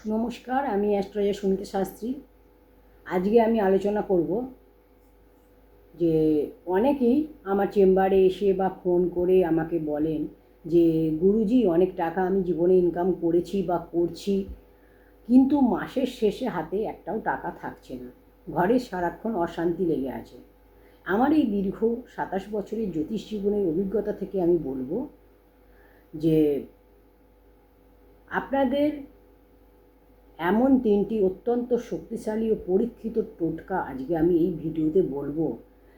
নমস্কার, আমি অ্যাস্ট্রোলজার সুমিতা শাস্ত্রী। আজকে আমি আলোচনা করব যে অনেকেই আমার চেম্বারে এসে বা ফোন করে আমাকে বলেন যে গুরুজি অনেক টাকা আমি জীবনে ইনকাম করেছি বা করছি, কিন্তু মাসের শেষে হাতে একটাও টাকা থাকছে না, ঘরে সারাক্ষণ অশান্তি লেগে আছে। আমার এই দীর্ঘ 27 বছরের জ্যোতিষ জীবনের অভিজ্ঞতা থেকে আমি বলবো যে আপনাদের এমন 3টি অত্যন্ত শক্তিশালী ও পরীক্ষিত টোটকা আজকে আমি এই ভিডিওতে বলবো,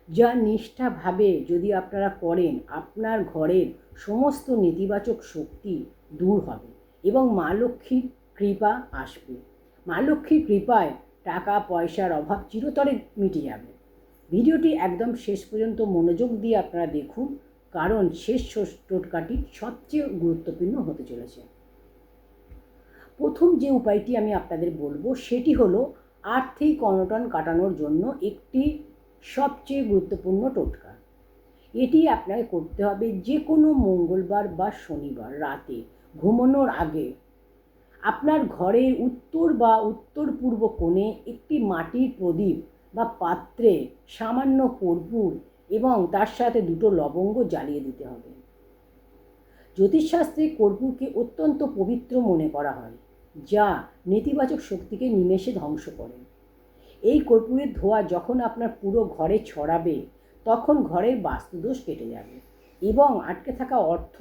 যা নিষ্ঠাভাবে যদি আপনারা করেন আপনার ঘরের সমস্ত নেতিবাচক শক্তি দূর হবে এবং মা লক্ষ্মীর কৃপা আসবে। মা লক্ষ্মীর কৃপায় টাকা পয়সার অভাব চিরতরে মিটে যাবে। ভিডিওটি একদম শেষ পর্যন্ত মনোযোগ দিয়ে আপনারা দেখুন, কারণ শেষ টোটকাটি সবচেয়ে গুরুত্বপূর্ণ হতে চলেছে। প্রথম যে উপায়টি আমি আপনাদের বলবো সেটি হলো আর্থিক অনটন কাটানোর জন্য একটি সবচেয়ে গুরুত্বপূর্ণ টোটকা। এটি আপনাকে করতে হবে যে কোনো মঙ্গলবার বা শনিবার রাতে ঘুমানোর আগে। আপনার ঘরের উত্তর বা উত্তর পূর্ব কোণে একটি মাটির প্রদীপ বা পাত্রে সামান্য কর্পূর এবং তার সাথে 2টো লবঙ্গ জ্বালিয়ে দিতে হবে। জ্যোতিষশাস্ত্রে কর্পূরকে অত্যন্ত পবিত্র মনে করা হয়, যা নেতিবাচক শক্তিকে নিমেষে ধ্বংস করে। এই কর্পূরের ধোঁয়া যখন আপনার পুরো ঘরে ছড়াবে তখন ঘরের বাস্তুদোষ কেটে যাবে এবং আটকে থাকা অর্থ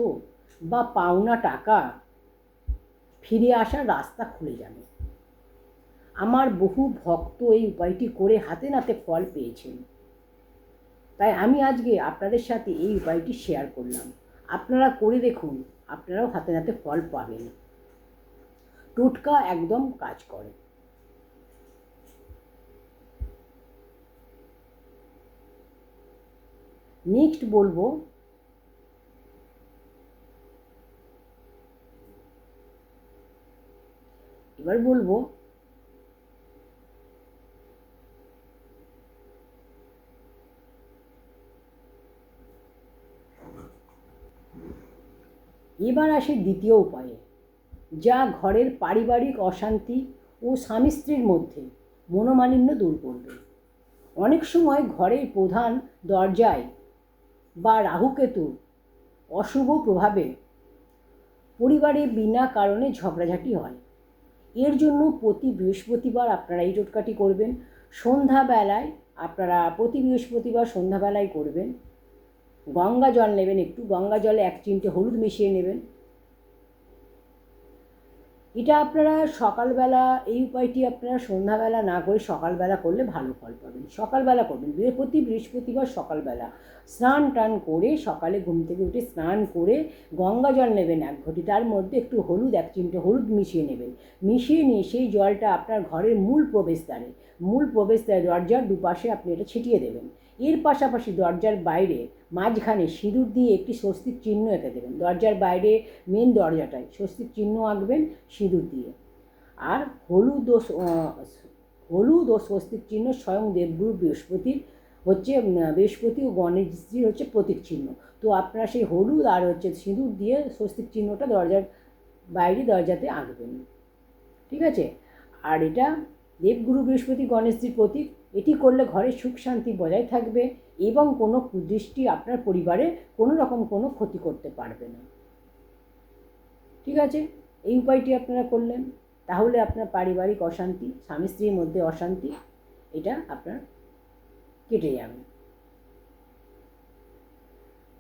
বা পাওনা টাকা ফিরে আসার রাস্তা খুলে যাবে। আমার বহু ভক্ত এই উপায়টি করে হাতে নাতে ফল পেয়েছেন, তাই আমি আজকে আপনাদের সাথে এই উপায়টি শেয়ার করলাম। আপনারা করে দেখুন, আপনারাও হাতে নাতে ফল পাবেন। টোটকা একদম কাজ করে। নেক্সট বলবো এবার বলবো এবার আসে দ্বিতীয় উপায়ে, যা ঘরের পারিবারিক অশান্তি ও স্বামী স্ত্রীর মধ্যে মনোমালিন্য দূর করবে। অনেক সময় ঘরের প্রধান দরজায় বা রাহুকেতুর অশুভ প্রভাবে পরিবারে বিনা কারণে ঝগড়াঝাটি হয়। এর জন্য প্রতি বৃহস্পতিবার আপনারা এই টোটকাটি করবেন। সন্ধ্যাবেলায় আপনারা প্রতি বৃহস্পতিবার সন্ধ্যাবেলায় করবেন। গঙ্গা জল নেবেন, একটু গঙ্গা জলে 1 চিমটে হলুদ মিশিয়ে নেবেন। এটা আপনারা সকালবেলা, এই উপায়টি আপনারা সন্ধ্যাবেলা না করে সকালবেলা করলে ভালো ফল পাবেন। সকালবেলা করবেন, প্রতি বৃহস্পতিবার সকালবেলা স্নান টান করে, সকালে ঘুম থেকে উঠে স্নান করে গঙ্গা জল নেবেন 1 ঘটি, তার মধ্যে একটু হলুদ, 1 চিমটে হলুদ মিশিয়ে নেবেন। মিশিয়ে নিয়ে সেই জলটা আপনার ঘরের মূল প্রবেশদ্বারে দরজার দুপাশে আপনি এটা ছিটিয়ে দেবেন। এর পাশাপাশি দরজার বাইরে মাঝখানে সিঁদুর দিয়ে একটি স্বস্তিক চিহ্ন এঁকে দেবেন। দরজার বাইরে মেন দরজাটায় স্বস্তিক চিহ্ন আঁকবেন সিঁদুর দিয়ে। আর হলুদ ও স্বস্তিক চিহ্ন স্বয়ং দেবগুরু বৃহস্পতির হচ্ছে, বৃহস্পতি ও গণেশজির হচ্ছে প্রতীক চিহ্ন। তো আপনারা সেই হলুদ আর হচ্ছে সিঁদুর দিয়ে স্বস্তিক চিহ্নটা দরজার বাইরে দরজাতে আঁকবেন, ঠিক আছে? আর এটা দেবগুরু বৃহস্পতি গণেশজির প্রতীক। এটি করলে ঘরে সুখ শান্তি বজায় থাকবে এবং কোনো কুদৃষ্টি আপনার পরিবারে কোনো রকম কোনো ক্ষতি করতে পারবে না, ঠিক আছে? এই উপায়টি আপনারা করলেন, তাহলে আপনার পারিবারিক অশান্তি, স্বামী স্ত্রীর মধ্যে অশান্তি, এটা আপনার কেটে যাবে।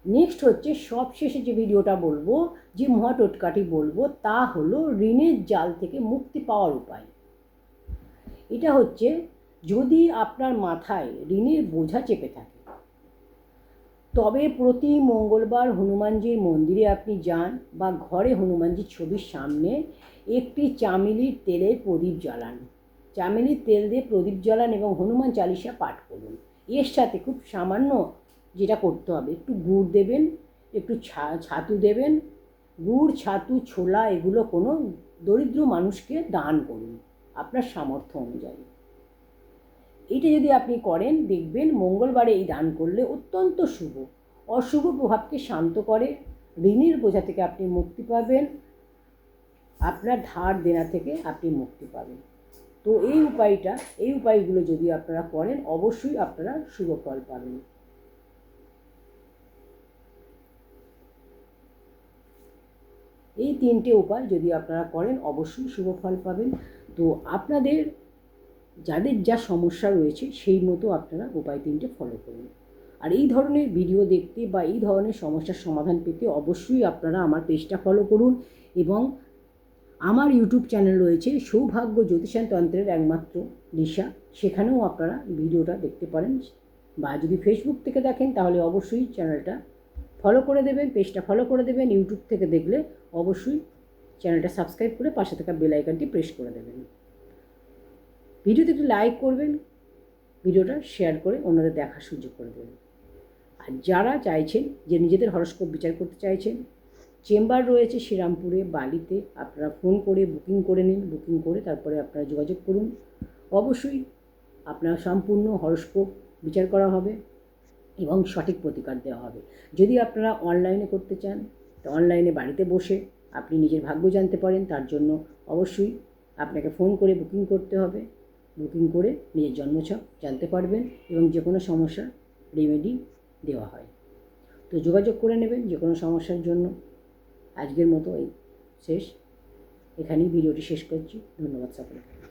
নেক্সট হচ্ছে সবশেষে যে ভিডিওটা বলবো, যে মহা টোটকাটি বলবো, তা হলো ঋণের জাল থেকে মুক্তি পাওয়ার উপায়। এটা হচ্ছে, যদি আপনার মাথায় ঋণের বোঝা চেপে থাকে তবে প্রতি মঙ্গলবার হনুমানজির মন্দিরে আপনি যান বা ঘরে হনুমানজির ছবির সামনে একটি চামেলির তেলের প্রদীপ জ্বালান। চামেলির তেল দিয়ে প্রদীপ জ্বালান এবং হনুমান চালিসা পাঠ করুন। এর সাথে খুব সামান্য যেটা করতে হবে, একটু গুড় দেবেন, একটু ছাতু দেবেন। গুড়, ছাতু, ছোলা এগুলো কোনো দরিদ্র মানুষকে দান করুন আপনার সামর্থ্য অনুযায়ী। এইটা যদি আপনি করেন দেখবেন মঙ্গলবারে এই দান করলে অত্যন্ত শুভ, অশুভ প্রভাবকে শান্ত করে, ঋণের বোঝা থেকে আপনি মুক্তি পাবেন আপনার ধার দেনা থেকে আপনি মুক্তি পাবেন। তো এই উপায়গুলো যদি আপনারা করেন অবশ্যই আপনারা শুভ ফল পাবেন। এই 3টে উপায় যদি আপনারা করেন অবশ্যই শুভ ফল পাবেন। তো আপনাদের যাদের যা সমস্যা রয়েছে সেই মতো আপনারা উপায় 3টে ফলো করুন। আর এই ধরনের ভিডিও দেখতে বা এই ধরনের সমস্যার সমাধান পেতে অবশ্যই আপনারা আমার পেজটা ফলো করুন। এবং আমার ইউটিউব চ্যানেল রয়েছে সৌভাগ্য জ্যোতিষায়ন তন্ত্রের একমাত্র দিশা, সেখানেও আপনারা ভিডিওটা দেখতে পারেন। বা যদি ফেসবুক থেকে দেখেন তাহলে অবশ্যই চ্যানেলটা ফলো করে দেবেন, পেজটা ফলো করে দেবেন। ইউটিউব থেকে দেখলে অবশ্যই চ্যানেলটা সাবস্ক্রাইব করে পাশে থাকা বেল আইকনটি প্রেস করে দেবেন। ভিডিওতে একটু লাইক করবেন, ভিডিওটা শেয়ার করে অন্যদের দেখার সুযোগ করে দেবেন। আর যারা চাইছেন যে নিজেদের হরস্কোপ বিচার করতে চাইছেন, চেম্বার রয়েছে শ্রীরামপুরে, বালিতে। আপনারা ফোন করে বুকিং করে নিন, বুকিং করে তারপরে আপনারা যোগাযোগ করুন। অবশ্যই আপনার সম্পূর্ণ হরস্কোপ বিচার করা হবে এবং সঠিক প্রতিকার দেওয়া হবে। যদি আপনারা অনলাইনে করতে চান তো অনলাইনে বাড়িতে বসে আপনি নিজের ভাগ্য জানতে পারেন। তার জন্য অবশ্যই আপনাকে ফোন করে বুকিং করতে হবে। বুকিং করে নিজের জন্মছক জানতে পারবেন এবং যে কোনো সমস্যার রেমেডি দেওয়া হয়। তো যোগাযোগ করে নেবেন যে কোনো সমস্যার জন্য। আজকের মতো এই শেষ, এখানেই ভিডিওটি শেষ করছি। ধন্যবাদ সকলকে।